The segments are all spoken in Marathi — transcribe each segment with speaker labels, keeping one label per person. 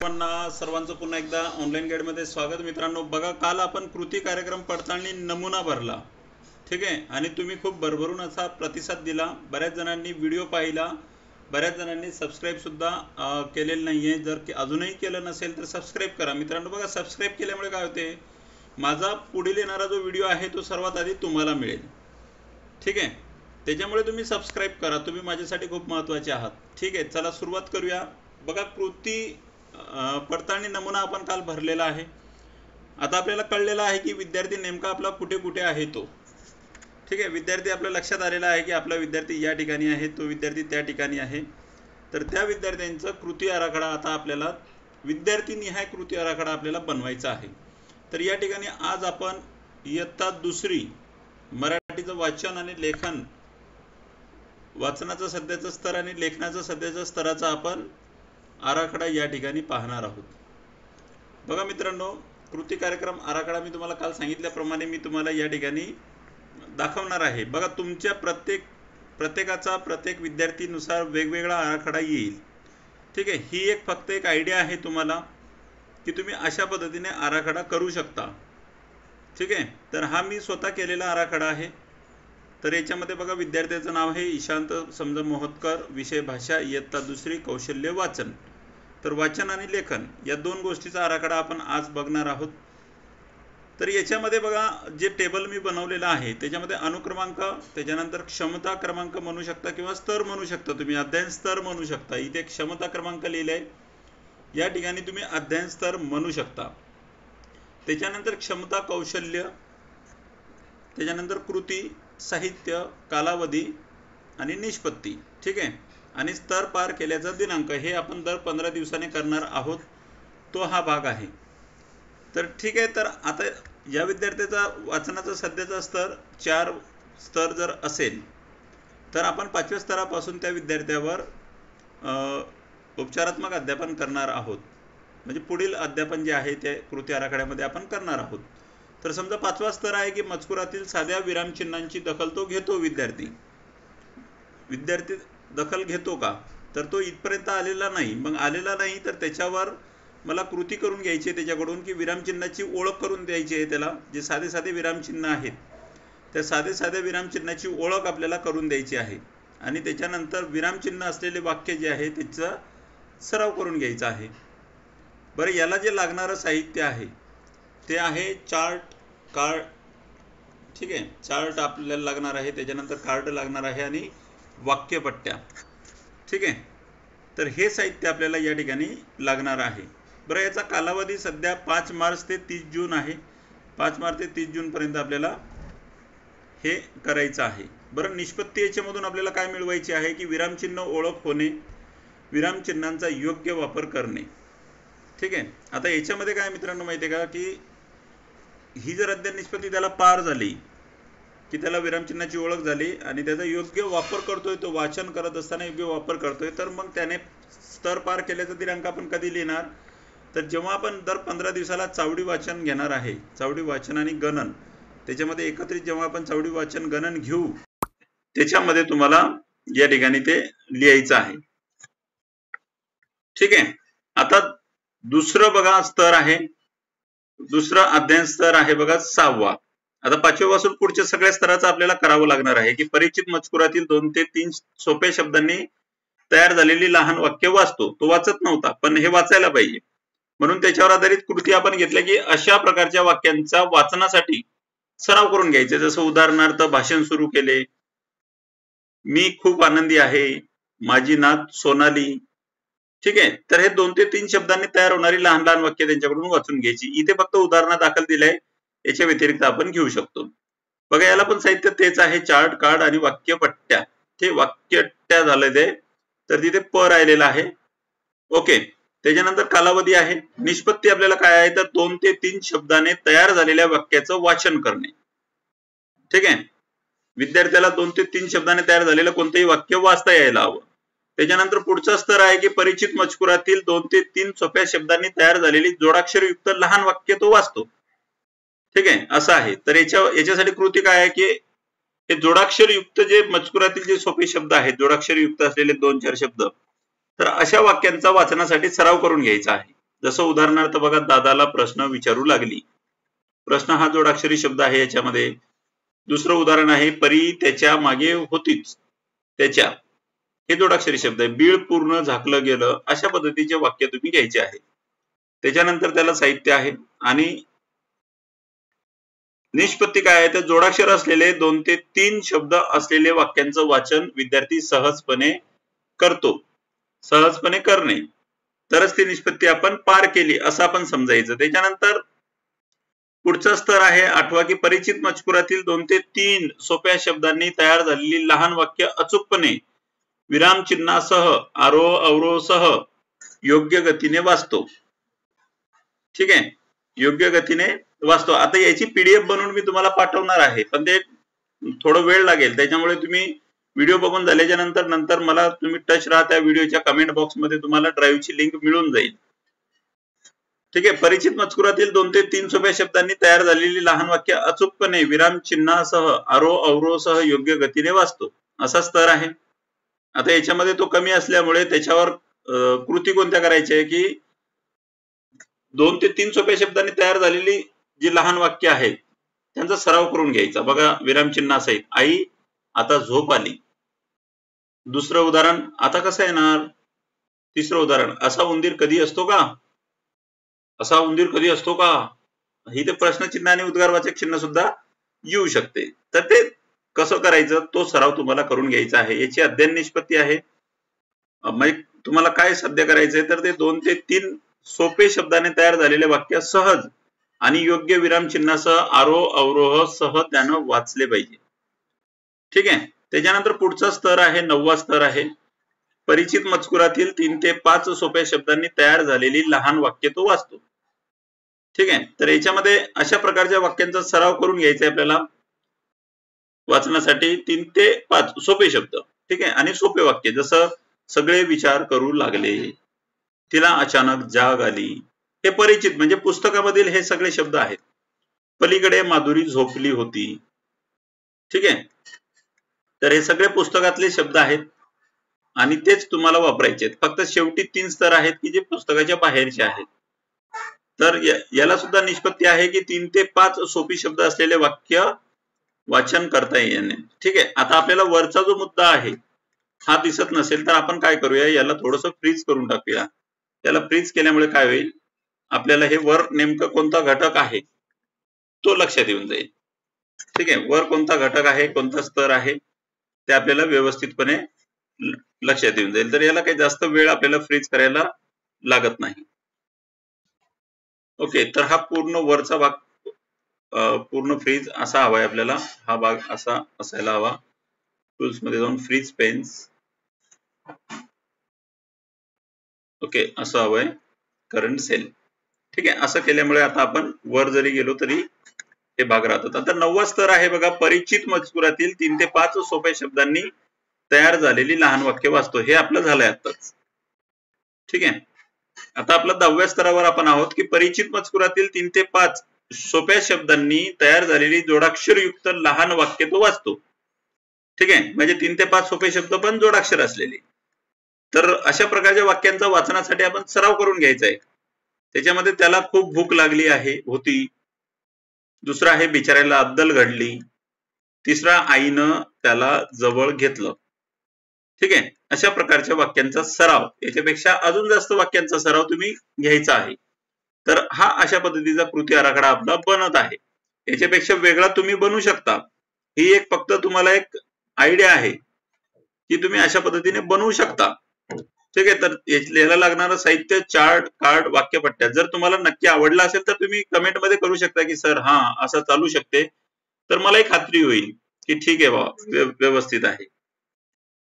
Speaker 1: सर्वांचं पुन्हा एकदा ऑनलाईन गाईडमध्ये स्वागत। मित्रांनो बघा, काल आपण कृती कार्यक्रम पडताळणी नमुना भरला, ठीक आहे, आणि तुम्ही खूप भरभरून असा प्रतिसाद दिला। बऱ्याच जणांनी व्हिडिओ पाहिला, बऱ्याच जणांनी सबस्क्राईब सुद्धा केलेलं नाहीये। जर अजूनही केलं नसेल तर सबस्क्राईब करा। मित्रांनो बघा, सबस्क्राईब केल्यामुळे काय होते, माझा पुढील येणारा जो व्हिडिओ आहे तो सर्वात आधी तुम्हाला मिळेल, ठीक आहे। त्याच्यामुळे तुम्ही सबस्क्राईब करा, तुम्ही माझ्यासाठी खूप महत्त्वाचे आहात, ठीक आहे। चला सुरुवात करूया। बघा, कृती पडताळणी नमुना आपण काल भरलेला आहे। आता आपल्याला कळलेलं आहे की विद्यार्थी नेमका आपला कुठे कुठे आहे तो, ठीक आहे। विद्यार्थी आपल्या लक्षात आलेला आहे की आपला विद्यार्थी या ठिकाणी आहे, तो विद्यार्थी त्या ठिकाणी आहे। तर त्या विद्यार्थ्यांचा कृती आराखडा आता आपल्याला विद्यार्थी निहाय कृती आराखडा आपल्याला बनवायचा आहे। तर या ठिकाणी आज आपण इयत्ता दुसरी मराठीचं वाचन आणि लेखन, वाचनाचा सध्याचा स्तर आणि लेखनाचा सध्याच्या स्तराचा आपण आराखडा या ठिकाणी पाहणार आहोत। बघा मित्रांनो, कृती कार्यक्रम आराखडा मी तुम्हाला काल सांगितल्याप्रमाणे मी तुम्हाला या ठिकाणी दाखवणार आहे। बघा, तुमच्या प्रत्येकाचा प्रत्येक विद्यार्थीनुसार वेगवेगळा आराखडा येईल, ठीक आहे। ही फक्त एक आयडिया आहे तुम्हाला की तुम्ही अशा पद्धतीने आराखडा करू शकता, ठीक आहे। तर हा मी स्वतः केलेला आराखडा आहे। तर याच्यामध्ये बघा, विद्यार्थ्याचं नाव आहे ईशांत समजा मोहतकर, विषय भाषा, इयत्ता दुसरी, कौशल्य वाचन। तर वाचन आणि लेखन या दोन गोष्टीचा आराखडा आपण आज बघणार आहोत। तर याच्यामध्ये बघा, जे टेबल मी बनवलेलं आहे त्याच्यामध्ये अनुक्रमांक, त्याच्यानंतर क्षमता क्रमांक म्हणू शकता किंवा स्तर म्हणू शकता, तुम्ही अध्ययन स्तर म्हणू शकता। इथे क्षमता क्रमांक लिहिले आहे, या ठिकाणी तुम्ही अध्ययन स्तर म्हणू शकता। त्याच्यानंतर क्षमता, कौशल्य, त्याच्यानंतर कृती, साहित्य, कालावधी आणि निष्पत्ती, ठीक आहे। आणि स्तर पार केल्याचा दिनांक, हे आपण दर 15 दिवसांनी करणार आहोत, तो हा भाग आहे। तर ठीक आहे, तर आता या विद्यार्थ्याचा वाचनाचा सध्याचा स्तर 4 स्तर जर असेल तर आपण 5व्या स्तरापासून त्या विद्यार्थ्यावर उपचारात्मक अध्यापन करणार आहोत, म्हणजे पुढील अध्यापन जे आहे ते कृती आराखड्यामध्ये आपण करणार आहोत। तर समजा 5वा स्तर आहे की मजकुरातील साध्या विरामचिन्हांची दखल तो घेतो विद्यार्थी दखल घेतो का, तर तो इथपर्यंत आलेला नाही। मग आलेला नाही तर त्याच्यावर मला कृती करून घ्यायची आहे त्याच्याकडून, की विरामचिन्हाची ओळख करून द्यायची आहे त्याला। जे साधे साधे विरामचिन्ह आहेत त्या साधे साध्या विरामचिन्हाची ओळख आपल्याला करून द्यायची आहे, आणि त्याच्यानंतर विरामचिन्ह असलेले वाक्य जे आहे त्याचा सराव करून घ्यायचा आहे। बरं, याला जे लागणारं साहित्य आहे ते आहे चार्ट, कार्ड, ठीक आहे। चार्ट आपल्याला लागणार आहे, त्याच्यानंतर कार्ड लागणार आहे आणि वाक्यपट्ट्या, ठीक आहे। तर हे साहित्य आपल्याला या ठिकाणी लागणार आहे। बरं, याचा कालावधी सध्या 5 मार्च ते 30 जून आहे। 5 मार्च ते 30 जून पर्यंत आपल्याला हे करायचं आहे। बरं, निष्पत्ती याच्यामधून आपल्याला काय मिळवायची आहे की विरामचिन्ह ओळख होणे, विरामचिन्हांचा योग्य वापर करणे, ठीक आहे। आता याच्यामध्ये काय मित्रांनो माहिती आहे का, की ही जर अध्ययन निष्पत्ती त्याला पार झाली की त्याला विरामचिन्हाची ओळख झाली आणि त्याचा योग्य वापर करतोय, तो वाचन करत असताना योग्य वापर करतोय, तर मग त्याने स्तर पार केल्याचा दिनांक आपण कधी लिहिणार, तर जेव्हा आपण दर 15 दिवसाला चावडी वाचन घेणार आहे, चावडी वाचन आणि गणन, त्याच्यामध्ये एकत्रित जेव्हा आपण चावडी वाचन गणन घेऊ त्याच्यामध्ये तुम्हाला या ठिकाणी ते लिहायचं आहे, ठीक आहे। आता दुसरं बघा स्तर आहे, दुसरा अध्ययन स्तर आहे बघा 6वा। आता 5व्या पासून पुढच्या सगळ्या स्तराचं आपल्याला करावं लागणार आहे की परिचित मजकुरातील 2 ते 3 सोप्या शब्दांनी तयार झालेली लहान वाक्य वाचतो। तो वाचत नव्हता पण हे वाचायला पाहिजे, म्हणून त्याच्यावर आधारित कृती आपण घेतल्या की अशा प्रकारच्या वाक्यांचा वाचनासाठी सराव करून घ्यायचे। जसं उदाहरणार्थ भाषण सुरू केले, मी खूप आनंदी आहे, माझी नात सोनाली, ठीक आहे। तर हे 2 ते 3 शब्दांनी तयार होणारी लहान लहान वाक्य त्यांच्याकडून वाचून घ्यायची। इथे फक्त उदाहरण दाखल दिलंय, याच्या व्यतिरिक्त आपण घेऊ शकतो। बघा, याला पण साहित्य तेच आहे, चार्ट, कार्ड आणि वाक्यपट्ट्या। ते वाक्यपट्ट्या झाले ते, तर तिथे प राहिलेला आहे, ओके। त्याच्यानंतर कालावधी आहे, निष्पत्ती आपल्याला काय आहे तर 2 ते 3 शब्दाने तयार झालेल्या वाक्याचं वाचन करणे, ठीक आहे। विद्यार्थ्याला 2 ते 3 शब्दाने तयार झालेलं कोणतेही वाक्य वाचता यायला हवं। त्याच्यानंतर पुढचा स्तर आहे की परिचित मजकुरातील 2 ते 3 सोप्या शब्दांनी तयार झालेली जोडाक्षरयुक्त लहान वाक्य तो वाचतो, ठीक आहे, असं आहे। तर याच्यासाठी कृती काय आहे की हे जोडाक्षरयुक्त जे मजकुरातील जे सोपे शब्द आहेत, जोडाक्षरयुक्त असलेले 2-4 शब्द, तर अशा वाक्यांचा वाचनासाठी सराव करून घ्यायचा आहे। जसं उदाहरणार्थ बघा, दादाला प्रश्न विचारू लागली. प्रश्न हा जोडाक्षरी शब्द आहे याच्यामध्ये. दुसरं उदाहरण आहे, परी त्याच्या मागे होतीच. त्याच्या हे जोडाक्षरी शब्द आहे. बीळ पूर्ण झाकलं गेलं, अशा पद्धतीचे वाक्य तुम्ही घ्यायचे आहे. त्याच्यानंतर त्याला साहित्य आहे आणि निष्पत्ती काय आहे, तर जोडाक्षर असलेले 2 ते 3 शब्द असलेले वाक्यांचं वाचन विद्यार्थी सहजपणे करतो. सहजपणे करणे, तरच ती निष्पत्ती आपण पार केली असं आपण समजायचं. त्याच्यानंतर पुढचा स्तर आहे 8वा, की परिचित मजकुरातील 2 ते 3 सोप्या शब्दांनी तयार झालेली लहान वाक्य अचूकपणे विरामचिन्हासह आरोह अवरोहासह योग्य गतीने वाचतो. ठीक आहे, योग्य गतीने वाचतो. आता याची PDF बनवून मी तुम्हाला पाठवणार आहे, पण ते थोडं वेळ लागेल. त्याच्यामुळे तुम्ही व्हिडिओ बघून झाल्याच्या नंतर मला तुम्ही टच राहा, त्या व्हिडिओच्या कमेंट बॉक्स मध्ये तुम्हाला ड्राईव्हची लिंक मिळून जाईल. ठीक आहे, परिचित मजकुरातील 2 ते 3 सोप्या शब्दांनी तयार झालेली लहान वाक्य अचूकपणे विरामचिन्हासह आरोह अवरोहासह योग्य गतीने वाचतो, असा स्तर आहे. आता याच्यामध्ये तो कमी असल्यामुळे त्याच्यावर कृती कोणत्या करायच्या आहे, की 2 ते 3 सोप्या शब्दांनी तयार झालेली जी लहान वाक्य आहेत त्यांचा सराव करून घ्यायचा. बघा, विरामचिन्हासहित. आई आता झोप आली. दुसरं उदाहरण आता कसं येणार. तिसरं उदाहरण, असा उंदीर कधी असतो का. असा उंदीर कधी असतो का. ही ते प्रश्नचिन्ह आणि उद्गारवाचक चिन्ह सुद्धा येऊ शकते. तर ते कसं करायचं तो सराव तुम्हाला करून घ्यायचा आहे. याची अध्ययन निष्पत्ती आहे. म्हणजे तुम्हाला काय साध्य करायचंय, तर ते 2 ते 3 सोपे शब्दाने तयार झालेले वाक्य सहज आणि योग्य विरामचिन्हासह आरोह अवरोह सह त्यानं वाचले पाहिजे. ठीक आहे. त्याच्यानंतर पुढचा स्तर आहे 9वा स्तर आहे, परिचित मजकुरातील 3 ते 5 सोप्या शब्दांनी तयार झालेली लहान वाक्य तो वाचतो. ठीक आहे, तर याच्यामध्ये अशा प्रकारच्या वाक्यांचा सराव करून घ्यायचा आपल्याला वाचनासाठी. 3 ते 5 सोपे शब्द. ठीक आहे, आणि सोपे वाक्य, जसं सगळे विचार करू लागले, तिला अचानक जाग आली. हे परिचित म्हणजे पुस्तकामधील हे सगळे शब्द आहेत. पलीकडे माधुरी झोपली होती. ठीक आहे, तर हे सगळे पुस्तकातले शब्द आहेत आणि तेच तुम्हाला वापरायचे आहेत. फक्त शेवटी 3 स्तर आहेत की जे पुस्तकाच्या बाहेरचे आहेत. तर याला सुद्धा निष्पत्ती आहे की 3 ते 5 सोपी शब्द असलेले वाक्य वाचन करता येणे. ठीक आहे, आता आपल्याला वरचा जो मुद्दा आहे हा दिसत नसेल तर आपण काय करूया, याला थोडंसं फ्रीज करून टाकूया. याला फ्रीज केल्यामुळे काय होईल, आपल्याला हे वर नेमकं कोणता घटक आहे तो लक्षात येऊन जाईल. ठीक आहे, वर कोणता घटक आहे, कोणता स्तर आहे ते आपल्याला व्यवस्थितपणे लक्षात येऊन जाईल. तर याला काही जास्त वेळ आपल्याला फ्रीज करायला लागत नाही. ओके, तर हा पूर्ण वरचा भाग पूर्ण फ्रीज असा हवाय आपल्याला. हा भाग असा असायला हवा. टूल्स मध्ये जाऊन फ्रीज पेन्स. ओके, असं हवंय करंट सेल. ठीक आहे, असं केल्यामुळे आता आपण वर जरी गेलो तरी हे भाग राहतात. आता 9वा स्तर आहे बघा, परिचित मजकुरातील 3 ते 5 सोप्या शब्दांनी तयार झालेली लहान वाक्य वाचतो. हे आपलं झालंय आताच. ठीक आहे, आता आपलं 10व्या स्तरावर आपण आहोत की परिचित मजकुरातील 3 ते 5 सोप्या शब्दांनी तयार झालेली जोडाक्षरयुक्त लहान वाक्य तो वाचतो. ठीक आहे, म्हणजे 3 ते 5 सोपे शब्द पण जोडाक्षर असलेले. तर अशा प्रकारच्या वाक्यांचा वाचनासाठी आपण सराव करून घ्यायचा आहे. त्याच्यामध्ये त्याला खूप भूक लागली होती. दुसरा आहे बिचाऱ्याला अद्दल घडली. तिसरा आईनं त्याला जवळ घेतलं. ठीक आहे, अशा प्रकारच्या वाक्यांचा सराव, याच्यापेक्षा अजून जास्त वाक्यांचा सराव तुम्ही घ्यायचा आहे. तर हा अशा पद्धतीचा कृती आराखडा आपला बनत आहे. याच्यापेक्षा वेगळा तुम्ही बनवू शकता. ही एक फक्त तुम्हाला एक आयडिया आहे की तुम्ही अशा पद्धतीने बनवू शकता. ठीक आहे, तर याला लागणारं साहित्य चार्ट, कार्ड, वाक्यपट्ट्या. जर तुम्हाला नक्की आवडला असेल तर तुम्ही कमेंट मध्ये करू शकता की सर हा असं चालू शकते, तर मला एक खात्री होईल की ठीक आहे बाबा, व्यवस्थित आहे.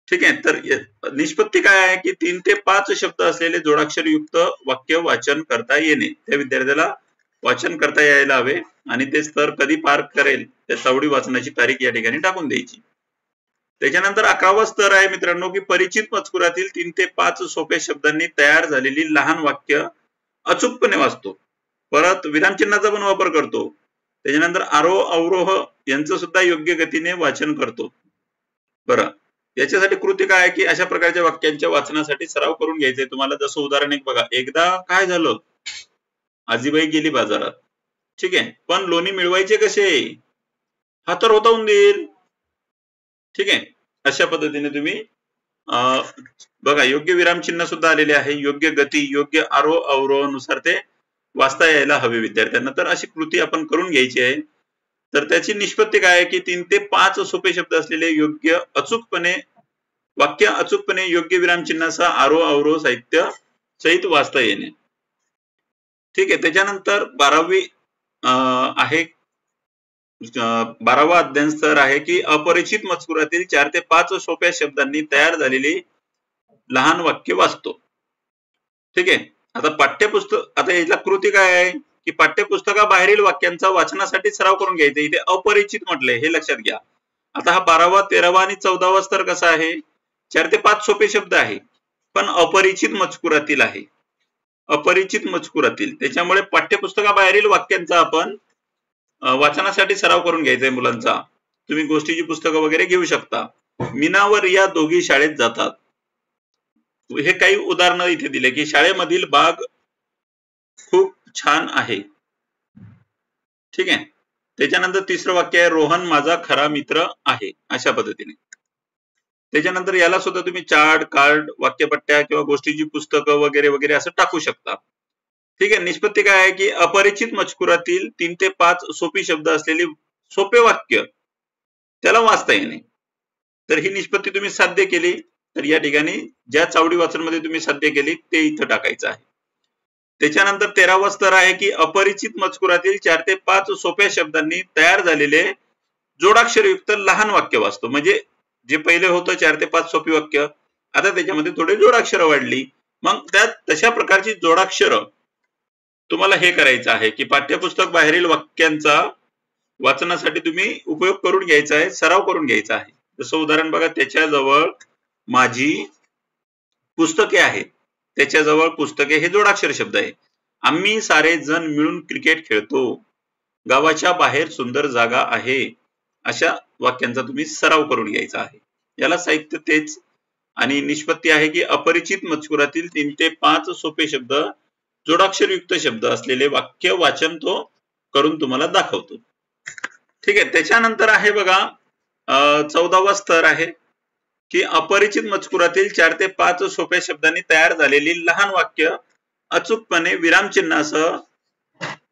Speaker 1: ठीक आहे, तर निष्पत्ती काय आहे की 3 ते 5 शब्द असलेले जोडाक्षरयुक्त वाक्य वाचन करता येणे. त्या विद्यार्थ्याला वाचन करता यायला हवे आणि ते स्तर कधी पार करेल त्या सावडी वाचनाची तारीख या ठिकाणी टाकून द्यायची. त्याच्यानंतर 11वा स्तर आहे मित्रांनो की परिचित मजकुरातील 3 ते 5 सोप्या शब्दांनी तयार झालेली लहान वाक्य अचूकपणे वाचतो. परत विरामचिन्हाचा पण वापर करतो. त्याच्यानंतर आरोह अवरोह यांचं सुद्धा योग्य गतीने वाचन करतो. बरं, याच्यासाठी कृती काय आहे की अशा प्रकारच्या वाक्यांच्या वाचनासाठी सराव करून घ्यायचे तुम्हाला. जसं उदाहरण एक बघा, एकदा काय झालं आजीबाई गेली बाजारात. ठीक आहे, पण लोणी मिळवायचे कसे? हा तर होता उंदीर. ठीक आहे, अशा पद्धतीने तुम्ही बघा योग्य विरामचिन्ह सुद्धा आलेले आहे. योग्य गती, योग्य आरोह अवरोहानुसार ते वाचता यायला हवे विद्यार्थ्यांना. तर अशी कृती आपण करून घ्यायची आहे. तर त्याची निष्पत्ती काय आहे की 3 ते 5 सोपे शब्द असलेले योग्य अचूकपणे वाक्य अचूकपणे योग्य विरामचिन्हासह आरोह अवरोह साहित्य सहित वाचता येणे. ठीक आहे, त्याच्यानंतर 12वी आहे 12वा अध्ययन स्तर आहे की अपरिचित मजकुरातील 4 ते 5 सोप्या शब्दांनी तयार झालेली लहान वाक्य वाचतो. ठीक आहे, आता पाठ्यपुस्तक आता याला कृती काय आहे की पाठ्यपुस्तकाबाहेरील वाक्यांचा वाचनासाठी सराव करून घ्यायचा. इथे अपरिचित म्हटलंय हे लक्षात घ्या. आता हा 12वा 13वा आणि 14वा स्तर कसा आहे? 4 ते 5 सोपे शब्द आहे पण अपरिचित मजकुरातील आहे. अपरिचित मजकुरातील, त्याच्यामुळे पाठ्यपुस्तकाबाहेरील वाक्यांचा आपण वाचनासाठी सराव करून घ्यायचा आहे मुलांचा. तुम्ही गोष्टीची पुस्तकं वगैरे घेऊ शकता. मीना व रिया दोघी शाळेत जातात. हे काही उदाहरणं इथे दिले की शाळेमधील बाग खूप छान आहे. ठीक आहे, त्याच्यानंतर तिसरं वाक्य आहे रोहन माझा खरा मित्र आहे. अशा पद्धतीने त्याच्यानंतर याला सुद्धा तुम्ही चार्ट, कार्ड, वाक्यपट्ट्या किंवा गोष्टीची पुस्तकं वगैरे वगैरे असं टाकू शकता. ठीक आहे, निष्पत्ती काय आहे की अपरिचित मजकुरातील 3 ते 5 सोपी शब्द असलेली सोपे वाक्य त्याला वाचता येणे. तर ही निष्पत्ती तुम्ही साध्य केली तर या ठिकाणी ज्या चावडी वाचनमध्ये तुम्ही साध्य केली ते इथं टाकायचं आहे. त्याच्यानंतर 13वा स्तर आहे की अपरिचित मजकुरातील 4 ते 5 सोप्या शब्दांनी तयार झालेले जोडाक्षरयुक्त लहान वाक्य वाचतो. म्हणजे जे पहिले होतं 4 ते 5 सोपी वाक्य, आता त्याच्यामध्ये थोडे जोडाक्षर वाढली. मग त्यात तशा प्रकारची जोडाक्षर तुम्हाला हे करायचं आहे की पाठ्यपुस्तक बाहेरील वाक्यांचा वाचनासाठी तुम्ही उपयोग करून घ्यायचा आहे, सराव करून घ्यायचा आहे. जसं उदाहरण बघा, त्याच्याजवळ माझी पुस्तके आहेत. त्याच्याजवळ पुस्तके हे जोडाक्षर शब्द आहे. आम्ही सारे जण मिळून क्रिकेट खेळतो. गावाच्या बाहेर सुंदर जागा आहे. अशा वाक्यांचा तुम्ही सराव करून घ्यायचा आहे. याला साहित्य तेच आणि निष्पत्ती आहे की अपरिचित मजकुरातील 3 ते 5 सोपे शब्द जोडाक्षरयुक्त शब्द असलेले वाक्य वाचन तो करून तुम्हाला दाखवतो. ठीक आहे, त्याच्यानंतर आहे बघा 14वा स्तर आहे की अपरिचित मजकुरातील 4 ते 5 सोप्या शब्दांनी तयार झालेली लहान वाक्य अचूकपणे विरामचिन्हासह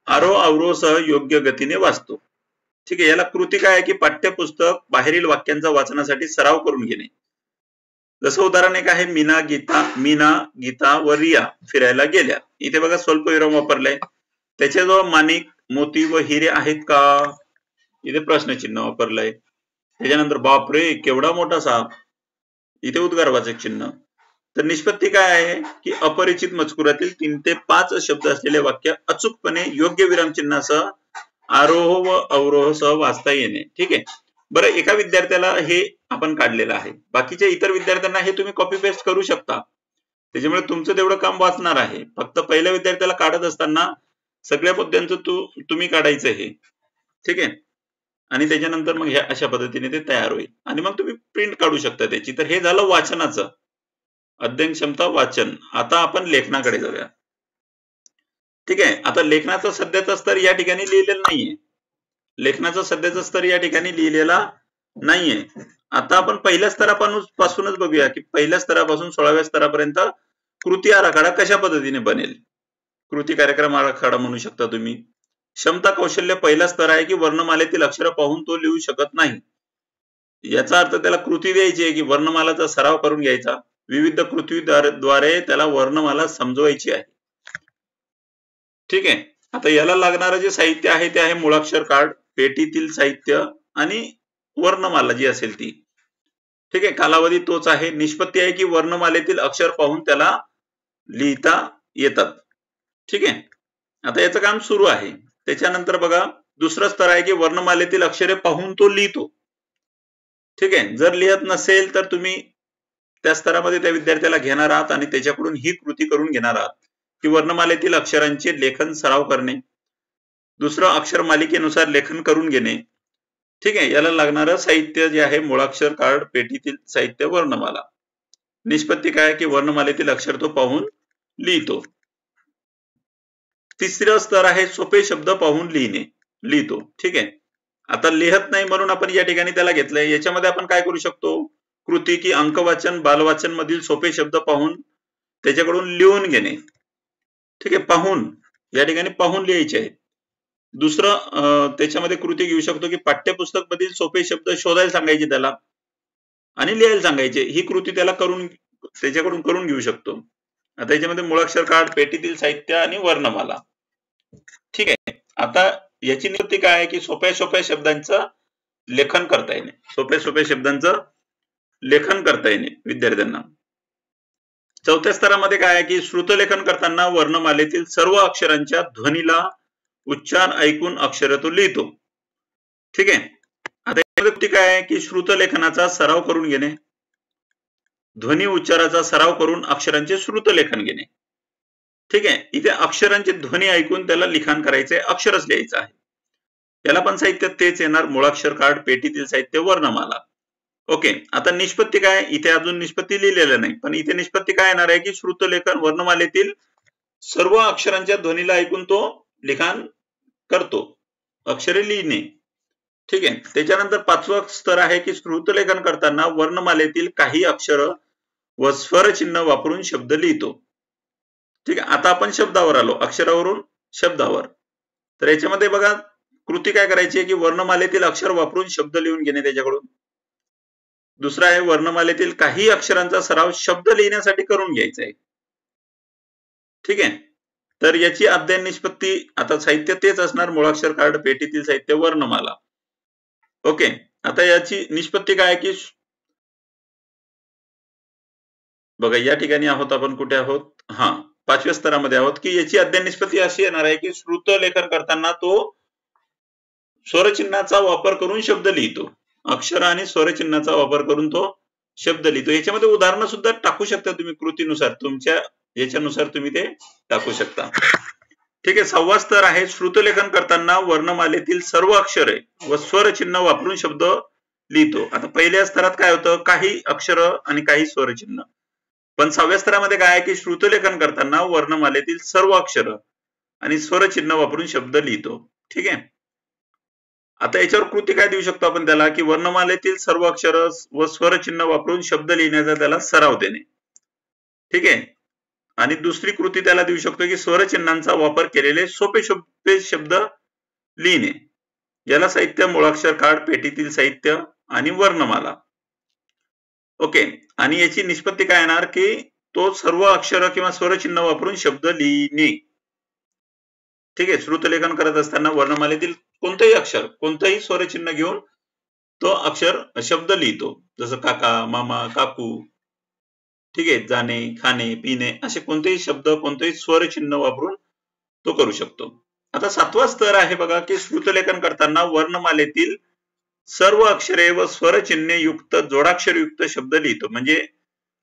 Speaker 1: आरोह अवरोह सह योग्य गतीने वाचतो. ठीक आहे, याला कृती काय आहे की पाठ्यपुस्तक बाहेरील वाक्यांचा वाचनासाठी सराव करून घेणे. जसं उदाहरण एक आहे मीना, गीता व रिया फिरायला गेल्या. इथे बघा स्वल्पविराम वापरलाय. त्याच्याजवळ माणिक, मोती व हिरे आहेत का? इथे प्रश्नचिन्ह वापरलंय. त्याच्यानंतर बापरे केवढा मोठा साप, इथे उद्गारवाचक चिन्ह. तर निष्पत्ती काय आहे की अपरिचित मजकुरातील 3 ते 5 शब्द असलेले वाक्य अचूकपणे योग्य विरामचिन्हासह आरोह व अवरोह सह वाचता येणे. ठीक आहे, बरं एका विद्यार्थ्याला हे आपण काढलेलं आहे. बाकीच्या इतर विद्यार्थ्यांना हे तुम्ही कॉपी पेस्ट करू शकता. त्याच्यामुळे तुमचं तेवढं काम वाचणार आहे. फक्त पहिल्या विद्यार्थ्याला काढत असताना सगळ्या मुद्द्यांचं तुम्ही काढायचं हे. ठीक आहे, आणि त्याच्यानंतर मग ह्या अशा पद्धतीने ते तयार होईल आणि मग तुम्ही प्रिंट काढू शकता त्याची. तर हे झालं वाचनाचं, अध्ययन क्षमता वाचन. आता आपण लेखनाकडे जाऊया. ठीक आहे, आता लेखनाचा सध्याचा स्तर या ठिकाणी लिहिलेला नाहीये. लेखनाचा सध्याचा स्तर या ठिकाणी लिहिलेला नाहीये. आता आपण पहिल्या स्तरापासूनच बघूया की पहिल्या स्तरापासून 16व्या स्तरापर्यंत कृती आराखडा कशा पद्धतीने बनेल. कृती कार्यक्रम आराखडा म्हणू शकता तुम्ही. क्षमता कौशल्य पहिला स्तर आहे की वर्णमालेतील अक्षर पाहून तो लिहू शकत नाही. याचा अर्थ त्याला कृती द्यायची आहे की वर्णमालाचा सराव करून घ्यायचा. विविध कृतीद्वारे त्याला वर्णमाला समजवायची आहे. ठीक आहे, आता याला लागणारं जे साहित्य आहे ते आहे मुळाक्षर कार्ड, पेटीतील साहित्य आणि वर्णमाला जी असेल ती. ठीक आहे, कालावधी तोच आहे. निष्पत्ती आहे की वर्णमालेतील अक्षर पाहून त्याला लिहिता येतात. ठीक आहे, आता याचं काम सुरू आहे. त्याच्यानंतर बघा दुसरं स्तर आहे की वर्णमालेतील अक्षरे पाहून तो लिहितो. ठीक आहे, जर लिहत नसेल तर तुम्ही त्या स्तरामध्ये त्या विद्यार्थ्याला घेणार आहात आणि त्याच्याकडून ही कृती करून घेणार आहात की वर्णमालेतील अक्षरांचे लेखन सराव करणे. दुसरं अक्षर मालिकेनुसार लेखन करून घेणे. ठीक आहे, याला लागणारं साहित्य जे आहे मुळाक्षर कार्ड, पेटीतील साहित्य, वर्णमाला. निष्पत्ती काय की वर्णमालेतील अक्षर तो पाहून लिहितो. तिसरा स्तर आहे सोपे शब्द पाहून लिहितो. ठीक आहे. आता लिहत नाही म्हणून आपण या ठिकाणी त्याला घेतलंय. याच्यामध्ये आपण काय करू शकतो, कृती की अंकवाचन बालवाचन मधील सोपे शब्द पाहून त्याच्याकडून लिहून घेणे. ठीक आहे. पाहून या ठिकाणी पाहून लिहायचे आहे. दुसरं त्याच्यामध्ये कृती घेऊ शकतो की पाठ्यपुस्तक मधील सोपे शब्द शोधायला सांगायचे त्याला आणि लिहायला सांगायचे. ही कृती त्याला त्याच्याकडून करून घेऊ शकतो. आता याच्यामध्ये मुळाक्षर कार्ड, पेटीतील साहित्य आणि वर्णमाला. ठीक आहे. आता याची नियुक्ती काय आहे की सोप्या शब्दांचं लेखन करता येणे. सोप्या शब्दांचं लेखन करता येणे विद्यार्थ्यांना. चौथ्या स्तरामध्ये काय आहे की श्रुतलेखन करताना वर्णमालेतील सर्व अक्षरांच्या ध्वनीला उच्चार ऐकून अक्षर तो लिहितो. ठीक आहे. आता याची काय आहे की श्रुतलेखनाचा सराव करून घेणे, ध्वनी उच्चाराचा सराव करून अक्षरांचे श्रुतलेखन घेणे. ठीक आहे. इथे अक्षरांचे ध्वनी ऐकून त्याला लिखाण करायचंय, अक्षरच लिहायचं आहे. याला पण साहित्य तेच येणार, मुळाक्षर कार्ड, पेटीतील साहित्य, वर्णमाला. ओके. आता निष्पत्ती काय, इथे अजून निष्पत्ती लिहिलेलं नाही, पण इथे निष्पत्ती काय येणार आहे की श्रुतलेखन वर्णमालेतील सर्व अक्षरांच्या ध्वनीला ऐकून तो लिखाण करतो, अक्षरे लिहिणे. ठीक आहे. त्याच्यानंतर पाचवा स्तर आहे की श्रुतलेखन करताना वर्णमालेतील काही अक्षर व स्वरचिन्ह वापरून शब्द लिहितो. ठीक आहे. आता आपण शब्दावर आलो, अक्षरावरून शब्दावर. तर याच्यामध्ये बघा कृती काय करायची आहे की वर्णमालेतील अक्षर वापरून शब्द लिहून घेणे त्याच्याकडून. दुसरा आहे वर्णमालेतील काही अक्षरांचा सराव शब्द लिहिण्यासाठी करून घ्यायचा आहे. ठीक आहे. तर याची अध्ययन निष्पत्ती आता साहित्य तेच असणार, मुळाक्षर कार्ड, पेटीतील साहित्य, वर्णमाला. ओके. आता याची निष्पत्ती काय की बघा या ठिकाणी आहोत आपण, कुठे आहोत, पाचव्या स्तरामध्ये आहोत की याची अध्ययन निष्पत्ती अशी येणार आहे की श्रुतलेखन करताना तो स्वरचिन्हाचा वापर करून शब्द लिहितो, अक्षर आणि स्वरचिन्हाचा वापर करून तो शब्द लिहितो. याच्यामध्ये उदाहरणं सुद्धा टाकू शकता तुम्ही, कृतीनुसार तुमच्या याच्यानुसार तुम्ही ते टाकू शकता. ठीक आहे. सहावा स्तर आहे श्रुतलेखन करताना वर्णमालेतील सर्व अक्षरे व स्वरचिन्ह वापरून शब्द लिहितो. आता पहिल्या स्तरात काय होतं, काही अक्षर आणि काही स्वरचिन्ह, पण सहाव्या स्तरामध्ये काय आहे की श्रुतलेखन करताना वर्णमालेतील सर्व अक्षर आणि स्वरचिन्ह वापरून शब्द लिहितो. ठीक आहे. आता याच्यावर कृती काय देऊ शकतो आपण त्याला की वर्णमालेतील सर्व अक्षर व स्वरचिन्ह वापरून शब्द लिहिण्याचा त्याला सराव देणे. ठीक आहे. आणि दुसरी कृती त्याला देऊ शकतो की स्वरचिन्हांचा वापर केलेले सोपे शब्द लिहिणे. याला साहित्य, मुळाक्षर कार्ड, पेटीतील साहित्य आणि वर्णमाला. ओके. आणि याची निष्पत्ती काय येणार की तो सर्व अक्षर किंवा स्वरचिन्ह वापरून शब्द लिहिणे. ठीक आहे. श्रुतलेखन करत असताना वर्णमालेतील कोणतेही अक्षर, कोणतेही स्वरचिन्ह घेऊन तो शब्द लिहितो, जसं काका, मामा, काकू. ठीक आहे. जाणे, खाणे, पिणे असे कोणतेही शब्द, कोणतेही स्वरचिन्ह वापरून तो करू शकतो. आता सातवा स्तर आहे बघा की श्रुतलेखन करताना वर्णमालेतील सर्व अक्षरे व स्वरचिन्हे युक्त जोडाक्षर युक्त शब्द लिहितो. म्हणजे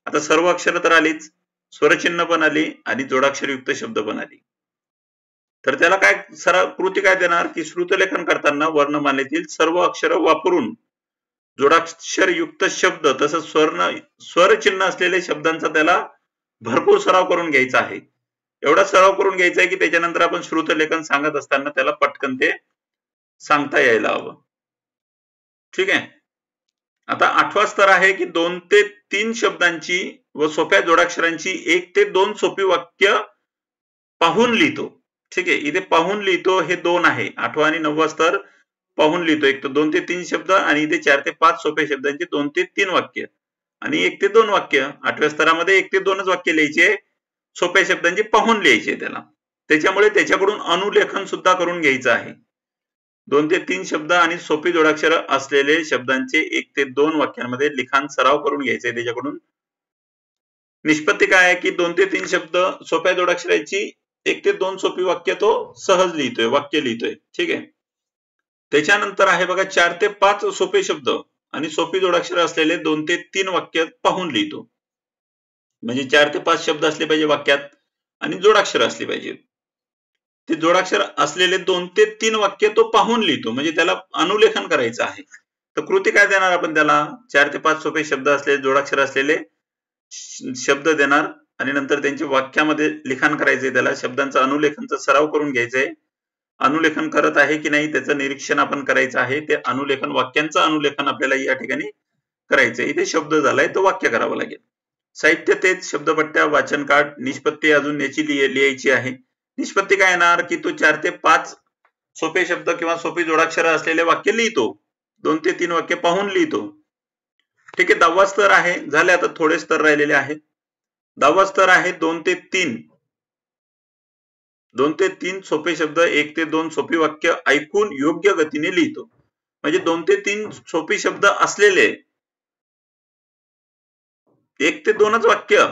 Speaker 1: आता सर्व अक्षर तर आलीच, स्वरचिन्ह पण आली आणि जोडाक्षर युक्त शब्द पण आली. तर त्याला काय कृती काय देणार की श्रुतलेखन करताना वर्णमालेतील सर्व अक्षर वापरून जोडाक्षर युक्त शब्द तसंच स्वरचिन्ह असलेल्या शब्दांचा त्याला भरपूर सराव करून घ्यायचा आहे. एवढा सराव करून घ्यायचा आहे की त्याच्यानंतर आपण श्रुतलेखन सांगत असताना त्याला पटकन ते सांगता यायला हवं. ठीक आहे. आता आठवा स्तर आहे की 2 ते 3 शब्दांची व सोप्या जोडाक्षरांची 1 ते 2 सोपी वाक्य पाहून लिहितो. ठीक आहे. इथे पाहून लिहितो हे 2 आहे. 8वा आणि 9वा स्तर पाहून लिहितो, एक तर 2 ते 3 शब्द आणि इथे 4 ते 5 सोप्या शब्दांची 2 ते 3 वाक्य आणि 1 ते 2 वाक्य. 8व्या स्तरामध्ये 1 ते 2च वाक्य लिहायचे, सोप्या शब्दांची पाहून लिहायचे त्याला. त्याच्यामुळे त्याच्याकडून अनुलेखन सुद्धा करून घ्यायचं आहे. 2 ते 3 शब्द आणि सोपी जोडाक्षर असलेले शब्दांचे 1 ते 2 वाक्यांमध्ये लिखाण सराव करून घ्यायचे त्याच्याकडून. निष्पत्ती काय आहे की 2 ते 3 शब्द सोप्या जोडाक्षराची 1 ते 2 सोपी वाक्य तो सहज लिहितोय, वाक्य लिहितोय. ठीक आहे. त्याच्यानंतर आहे बघा 4 ते 5 सोपे शब्द आणि सोपी जोडाक्षर असलेले 2 ते 3 वाक्य पाहून लिहितो. म्हणजे 4 ते 5 शब्द असले पाहिजे वाक्यात आणि जोडाक्षर असले पाहिजे. ते जोडाक्षर असलेले 2 ते 3 वाक्य तो पाहून लिहितो, म्हणजे त्याला अनुलेखन करायचं आहे. तर कृती काय देणार आपण त्याला, 4 ते 5 सोपे शब्द असलेले, जोडाक्षर असलेले शब्द देणार आणि नंतर त्यांचे वाक्यामध्ये लिखाण करायचंय, त्याला शब्दांचा अनुलेखनचा सराव करून घ्यायचंय. अनुलेखन करत आहे की नाही त्याचं निरीक्षण आपण करायचं आहे. ते अनुलेखन, वाक्यांचं अनुलेखन आपल्याला या ठिकाणी करायचंय. इथे शब्द झालाय तो वाक्य करावं लागेल. साहित्य तेच, शब्दपट्ट्या, वाचन कार्ड, निष्पत्ती अजून याची लिहायची आहे. निष्पत्ती काय येणार की तो 4 ते 5 सोपे शब्द किंवा सोपी जोडाक्षर असलेले वाक्य लिहितो. 2 ते 3 वाक्य पाहून लिहितो. ठीक आहे. 10वा स्तर आहे. झाले, आता थोडे स्तर राहिलेले आहेत. 10वा स्तर आहे 2 ते 3. 2 ते 3 सोपे शब्द, 1 ते 2 सोपी वाक्य ऐकून योग्य गतीने लिहितो. म्हणजे 2 ते 3 सोपी शब्द असलेले 1 ते 2च वाक्य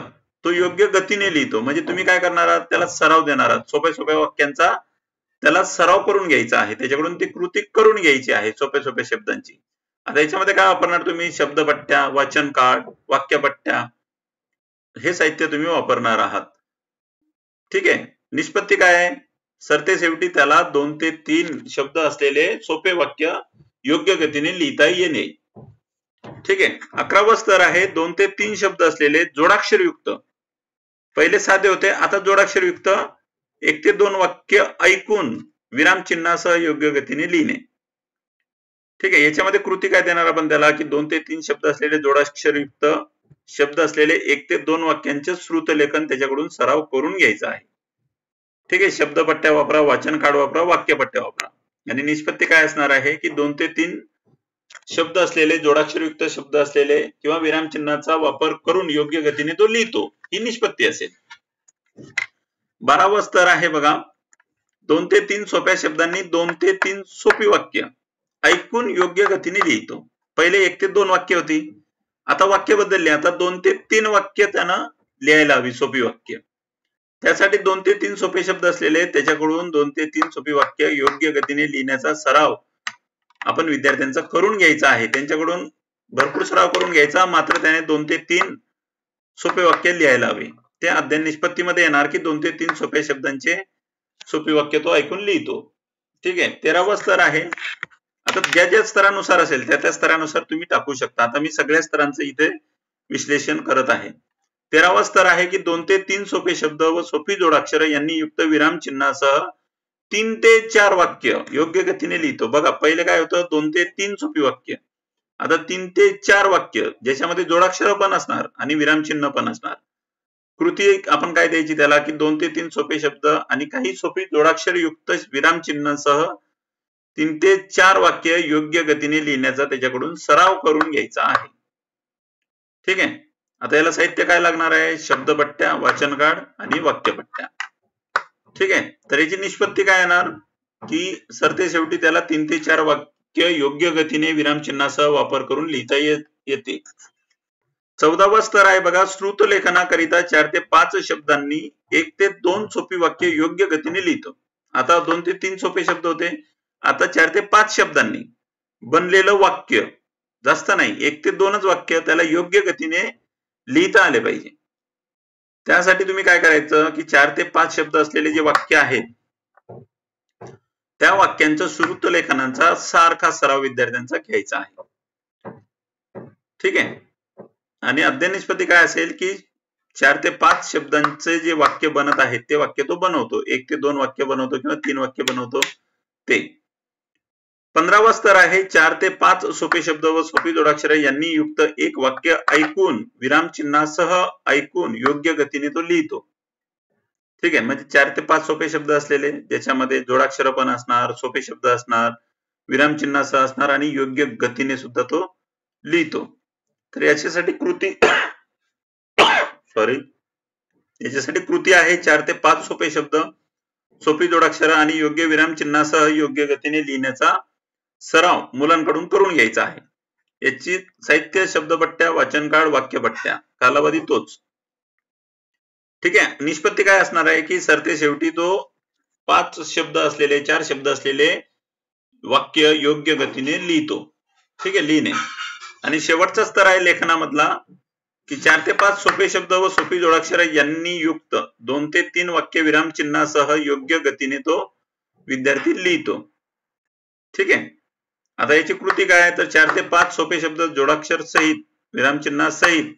Speaker 1: तो योग्य गतीने लिहितो. म्हणजे तुम्ही काय करणार आहात, त्याला सराव देणार आहात. सोप्या सोप्या वाक्यांचा त्याला सराव करून घ्यायचा आहे. त्याच्याकडून ती कृती करून घ्यायची आहे सोप्या सोप्या शब्दांची. आता याच्यामध्ये काय वापरणार तुम्ही, शब्दपट्ट्या, वाचन कार्ड, वाक्यपट्ट्या हे साहित्य तुम्ही वापरणार आहात. ठीक आहे. निष्पत्ती काय आहे, सरतेशेवटी त्याला 2 ते 3 शब्द असलेले सोपे वाक्य योग्य गतीने लिहिता येणे. ठीक आहे. 11वा स्तर आहे 2 ते 3 शब्द असलेले जोडाक्षरयुक्त. पहिले साधे होते, आता जोडाक्षरयुक्त 1 ते 2 वाक्य ऐकून विरामचिन्हासह योग्य गतीने लिहिणे. ठीक आहे. याच्यामध्ये कृती काय देणार आपण त्याला की 2 ते 3 शब्द असलेले जोडाक्षरयुक्त शब्द असलेले 1 ते 2 वाक्यांचे श्रुतलेखन त्याच्याकडून सराव करून घ्यायचा आहे. ठीक आहे. शब्दपट्ट्या वापरा, वाचन कार्ड वापरा, वाक्यपट्ट्या वापरा. आणि निष्पत्ती काय असणार आहे की 2 ते 3 शब्द असलेले, जोडाक्षरयुक्त शब्द असलेले किंवा विरामचिन्हाचा वापर करून योग्य गतीने तो लिहितो, ही निष्पत्ती असेल. 12वा स्तर आहे बघा, 2 ते 3 सोप्या शब्दांनी 2 ते 3 सोपी वाक्य ऐकून योग्य गतीने लिहितो. पहिले 1 ते 2 वाक्य होती, आता वाक्य बदलले. आता 2 ते 3 वाक्य त्यांना लिहायला हवी, सोपी वाक्य. त्यासाठी 2 ते 3 सोपे शब्द असलेले त्याच्याकडून 2 ते 3 सोपी वाक्य योग्य गतीने लिहिण्याचा सराव आपण विद्यार्थ्यांचा करून घ्यायचा आहे. त्यांच्याकडून भरपूर सराव करून घ्यायचा, मात्र त्याने 2 ते 3 सोपे वाक्य लिहायला हवे. ते अध्ययन निष्पत्तीमध्ये येणार की 2 ते 3 सोप्या शब्दांचे सोपी वाक्य तो ऐकून लिहितो. ठीक आहे. 13वा स्तर आहे. आता ज्या ज्या स्तरानुसार असेल त्या त्या स्तरानुसार तुम्ही टाकू शकता. आता मी सगळ्या स्तरांचं इथे विश्लेषण करत आहे. 13वा स्तर आहे की 2 ते 3 सोपे शब्द व सोपी जोडाक्षर यांनी युक्त विराम चिन्हासह 3 ते 4 वाक्य योग्य गतीने लिहितो. बघा, पहिले काय होतं, 2 ते 3 सोपी वाक्य. आता 3 ते 4 वाक्य ज्याच्यामध्ये जोडाक्षर पण असणार आणि विरामचिन्ह पण असणार. कृती आपण काय द्यायची त्याला की 2 ते 3 सोपे शब्द आणि काही सोपी जोडाक्षर युक्त विरामचिन्हासह 3 ते 4 वाक्य योग्य गतीने लिहिण्याचा त्याच्याकडून सराव करून घ्यायचा आहे. ठीक आहे. आता याला साहित्य काय लागणार आहे, शब्दपट्ट्या, वाचन कार्ड आणि वाक्यपट्ट्या. ठीक आहे. तर याची निष्पत्ती काय येणार की सरतेशेवटी त्याला 3 ते 4 वाक्य योग्य गतीने विरामचिन्हासह वापर करून लिहिता येते. 14वा स्तर आहे बघा, श्रुतलेखनाकरिता 4 ते 5 शब्दांनी 1 ते 2 सोपी वाक्य योग्य गतीने लिहितो. आता 2 ते 3 सोपे शब्द होते, आता 4 ते 5 शब्दांनी बनलेलं वाक्य, जास्त नाही, 1 ते 2च वाक्य त्याला योग्य गतीने लिहिता आले पाहिजे. त्यासाठी तुम्ही काय करायचं की 4 ते 5 शब्द असलेले जे वाक्य आहेत त्या वाक्यांचा श्रुतलेखनाचा सारखा सराव विद्यार्थ्यांचा घ्यायचा आहे. ठीक आहे. आणि अध्ययन निष्पत्ती काय असेल की 4 ते 5 शब्दांचे जे वाक्य बनत आहेत ते वाक्य तो बनवतो. 1 ते 2 वाक्य बनवतो किंवा 3 वाक्य बनवतो ते. 15वा स्तर आहे 4 ते 5 सोपे शब्द व सोपी जोडाक्षरे यांनी युक्त एक वाक्य ऐकून विरामचिन्हासह ऐकून योग्य गतीने तो लिहितो. ठीक आहे. म्हणजे 4 ते 5 सोपे शब्द असलेले ज्याच्यामध्ये जोडाक्षर पण असणार, सोपे शब्द असणार, विरामचिन्हासह असणार आणि योग्य गतीने सुद्धा तो लिहितो. तर याच्यासाठी कृती याच्यासाठी कृती आहे 4 ते 5 सोपे शब्द, सोपी जोडाक्षर आणि योग्य विरामचिन्हासह योग्य गतीने लिहिण्याचा सराव मुलांकडून करून घ्यायचा आहे. याची साहित्य, शब्दपट्ट्या, वाचन कार्ड, वाक्यपट्ट्या, कालावधी तोच. ठीक आहे. निष्पत्ती काय असणार आहे की सरतेशेवटी तो 5 शब्द असलेले, 4 शब्द असलेले वाक्य योग्य गतीने लिहितो. ठीक आहे, लिहिणे. आणि शेवटचा स्तर आहे लेखनामधला की 4 ते 5 सोपे शब्द व सोपी जोडाक्षर यांनी युक्त 2 ते 3 वाक्य विरामचिन्हासह योग्य गतीने तो विद्यार्थी लिहितो. ठीक आहे. आता याची कृती काय आहे तर 4 ते 5 सोपे शब्द जोडाक्षर सहित, विरामचिन्हा सहित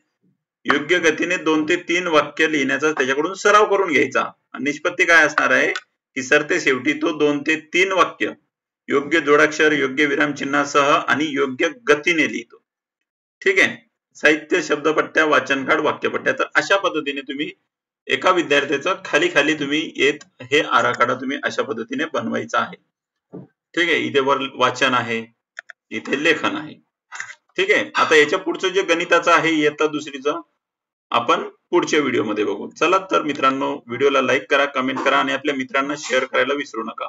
Speaker 1: योग्य गतीने 2 ते 3 वाक्य लिहिण्याचा त्याच्याकडून सराव करून घ्यायचा. निष्पत्ती काय असणार आहे की सरतेशेवटी तो 2 ते 3 वाक्य योग्य जोडाक्षर, योग्य विरामचिन्हासह आणि योग्य गतीने लिहितो. ठीक आहे. साहित्य, शब्दपट्ट्या, वाचनकार्ड, वाक्यपट्ट्या. तर अशा पद्धतीने तुम्ही एका विद्यार्थ्याचा खाली खाली तुम्ही येत हे आराखडा तुम्ही अशा पद्धतीने बनवायचा आहे. ठीक आहे. इथे वर वाचन आहे, इथे लेखन आहे. ठीक आहे. आता याच्या पुढचं जे गणिताचं आहे इयत्ता दुसरीचं आपण पुढच्या व्हिडिओमध्ये बघू. चला तर मित्रांनो, व्हिडिओला लाईक करा, कमेंट करा आणि आपल्या मित्रांना शेअर करायला विसरू नका.